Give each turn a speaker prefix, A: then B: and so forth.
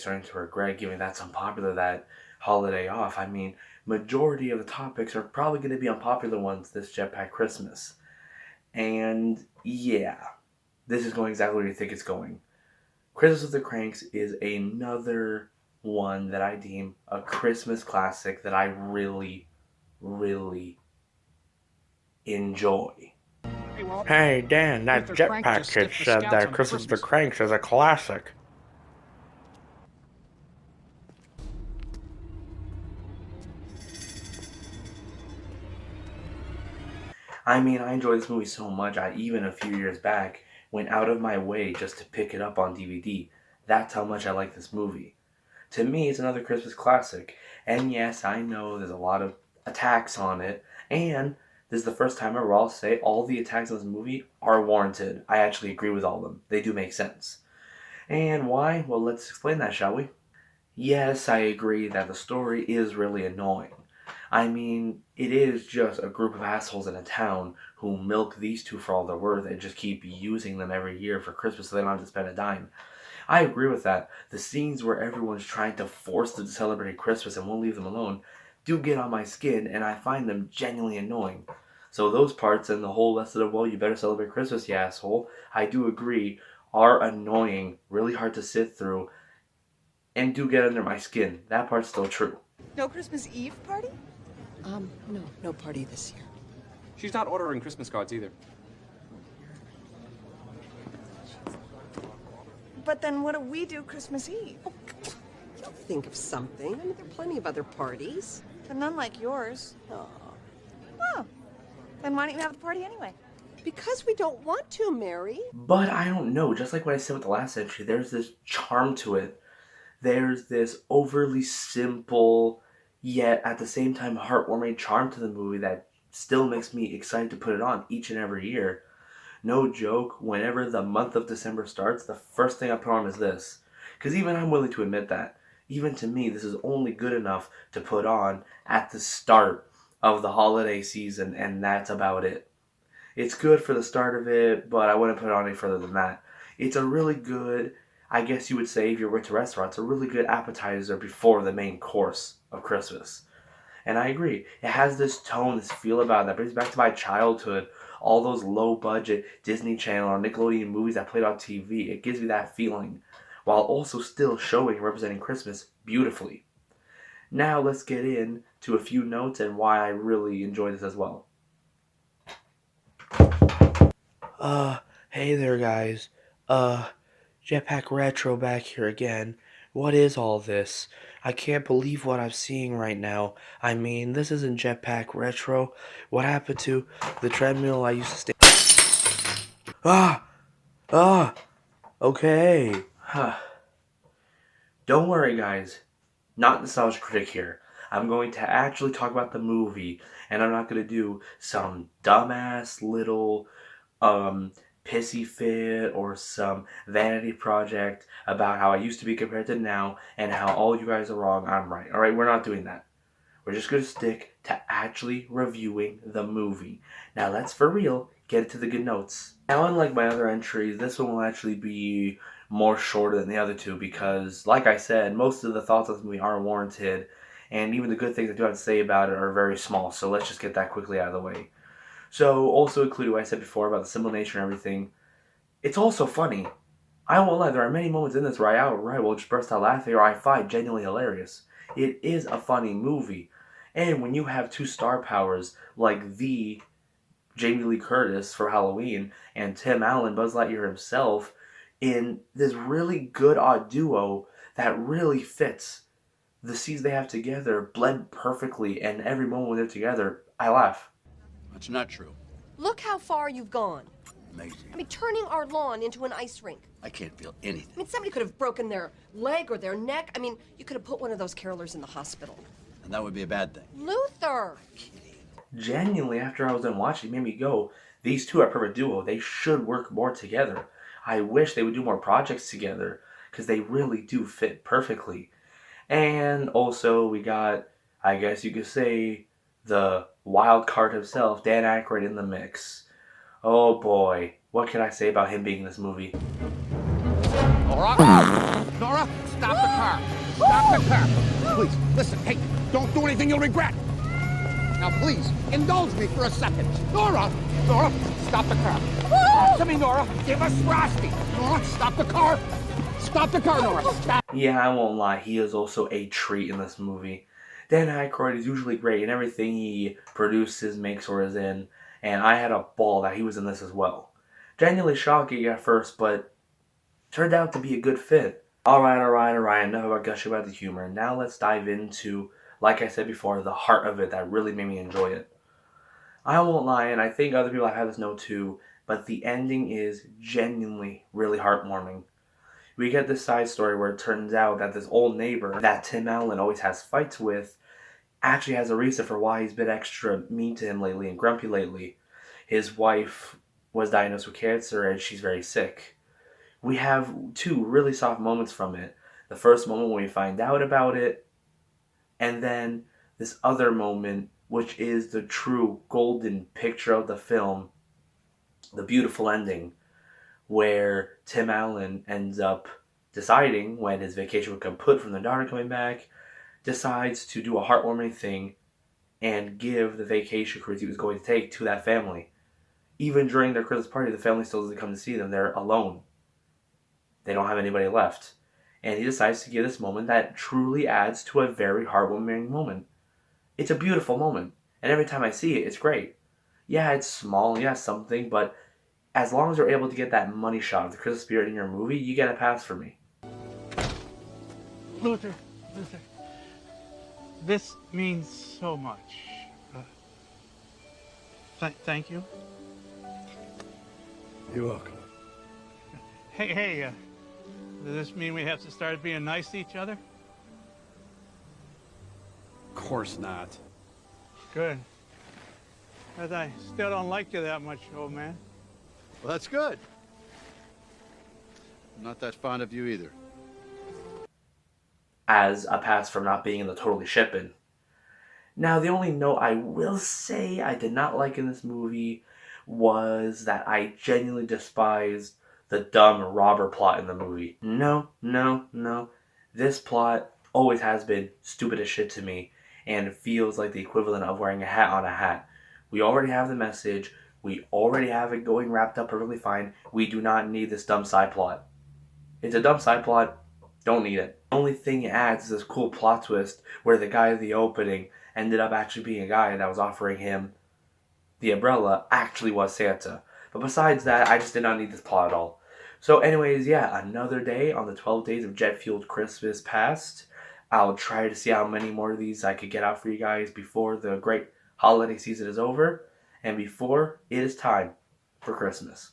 A: starting to regret giving that unpopular that holiday off. I mean, majority of the topics are probably going to be unpopular ones this Jetpack Christmas. And yeah, this is going exactly where you think it's going. Christmas with the Kranks is another one that I deem a Christmas classic that I really, really enjoy.
B: Hey Dan, that Jetpack kid said that Christmas with the Kranks is a classic.
A: I mean, I enjoy this movie so much, I even a few years back went out of my way just to pick it up on DVD. That's how much I like this movie. To me, it's another Christmas classic. And yes, I know there's a lot of attacks on it, and this is the first time ever I'll say all the attacks in this movie are warranted. I actually agree with all of them. They do make sense. And why? Well, let's explain that, shall we? Yes, I agree that the story is really annoying. I mean, it is just a group of assholes in a town who milk these two for all they're worth and just keep using them every year for Christmas so they don't have to spend a dime. I agree with that. The scenes where everyone's trying to force them to celebrate Christmas and won't leave them alone do get on my skin, and I find them genuinely annoying. So those parts and the whole rest of the, well, you better celebrate Christmas, you asshole, I do agree, are annoying, really hard to sit through, and do get under my skin. That part's still true.
C: No Christmas Eve party?
D: No party this year.
E: She's not ordering Christmas cards either.
C: But then what do we do Christmas Eve?
D: Oh, you'll think of something. I mean, there are plenty of other parties.
C: But none like yours.
D: Oh,
C: Oh. Then why don't you have the party anyway?
D: because we don't want to, Mary.
A: But I don't know, just like what I said with the last entry, there's this charm to it. There's this overly simple, yet at the same time heartwarming charm to the movie that still makes me excited to put it on each and every year. No joke, whenever the month of December starts, the first thing I put on is this. Because even I'm willing to admit that. Even to me, this is only good enough to put on at the start of the holiday season, and that's about it. It's good for the start of it, but I wouldn't put it on any further than that. It's a really good, I guess you would say if you went to restaurants, a really good appetizer before the main course of Christmas. And I agree, it has this tone, this feel about it that brings back to my childhood, all those low-budget Disney Channel or Nickelodeon movies that played on TV. It gives me that feeling, while also still showing and representing Christmas beautifully. Now let's get into a few notes and why I really enjoy this as well. Hey there guys. JetpackRetro back here again. What is all this? I can't believe what I'm seeing right now. I mean, this isn't JetpackRetro. What happened to the treadmill I used to stay... Okay. Don't worry guys. Not nostalgia critic here. I'm going to actually talk about the movie, and I'm not going to do some dumbass little pissy fit or some vanity project about how I used to be compared to now and how all you guys are wrong, I'm right. Alright, we're not doing that. We're just going to stick to actually reviewing the movie. Now let's, for real, get into the good notes. Now unlike my other entries, this one will actually be more shorter than the other two because, like I said, most of the thoughts of this movie are warranted, and even the good things I do have to say about it are very small, so let's just get that quickly out of the way. So, also including what I said before about the simple nature and everything, it's also funny. I won't lie, there are many moments in this where I outright will just burst out laughing or I find genuinely hilarious. It is a funny movie. And when you have two star powers like the Jamie Lee Curtis for Halloween and Tim Allen, Buzz Lightyear himself, in this really good odd duo that really fits. The scenes they have together blend perfectly, and every moment when they're together, I laugh.
F: That's not true.
G: Look how far you've gone.
F: Amazing.
G: I mean, turning our lawn into an ice rink.
F: I can't feel anything.
G: I mean, somebody could have broken their leg or their neck. I mean, you could have put one of those carolers in the hospital.
F: And that would be a bad thing.
G: Luther!
A: Genuinely, after I was done watching, it made me go, these two are a perfect duo. They should work more together. I wish they would do more projects together, because they really do fit perfectly. And also, we got, I guess you could say, the wild card himself, Dan Aykroyd, in the mix. Oh boy, what can I say about him being in this movie?
E: All right.
H: Nora, stop the car. Stop the car. Please, listen. Hey, don't do anything you'll regret. Now, please, indulge me for a second. Nora, stop the car. Talk to me, Nora. Give us Frosty. Nora, stop the car. Stop the car, Nora. Stop.
A: Yeah, I won't lie, he is also a treat in this movie. Dan Aykroyd is usually great in everything he produces, makes, or is in, and I had a ball that he was in this as well. Genuinely shocking at first, but turned out to be a good fit. Alright, enough about gushing about the humor. Now let's dive into, like I said before, the heart of it that really made me enjoy it. I won't lie, and I think other people have had this note too, but the ending is genuinely really heartwarming. We get this side story where it turns out that this old neighbor that Tim Allen always has fights with actually has a reason for why he's been extra mean to him lately and grumpy lately. His wife was diagnosed with cancer and she's very sick. We have two really soft moments from it. The first moment when we find out about it, and then this other moment, which is the true golden picture of the film, the beautiful ending, where Tim Allen ends up deciding, when his vacation would kaput from the daughter coming back, decides to do a heartwarming thing and give the vacation cruise he was going to take to that family. Even during their Christmas party, the family still doesn't come to see them. They're alone. They don't have anybody left. And he decides to give this moment that truly adds to a very heartwarming moment. It's a beautiful moment. And every time I see it, it's great. Yeah, it's small, yeah, something, but as long as you're able to get that money shot of the Christmas spirit in your movie, you get a pass for me.
I: Luther, this means so much. Thank you.
H: You're welcome.
I: Hey, does this mean we have to start being nice to each other?
E: Of course not.
I: Good. Because I still don't like you that much, old man.
F: Well, that's good. I'm not that fond of you either.
A: As a pass for not being in the Totally Shippin'. Now, the only note I will say I did not like in this movie was that I genuinely despised the dumb robber plot in the movie. No. This plot always has been stupid as shit to me, and it feels like the equivalent of wearing a hat on a hat. We already have the message. We already have it going wrapped up perfectly fine. We do not need this dumb side plot. It's a dumb side plot. Don't need it. The only thing it adds is this cool plot twist where the guy at the opening ended up actually being a guy that was offering him the umbrella actually was Santa. But besides that, I just did not need this plot at all. So anyways, yeah, another day on the 12 days of Jetfuelled Christmas passed. I'll try to see how many more of these I could get out for you guys before the great holiday season is over and before it is time for Christmas.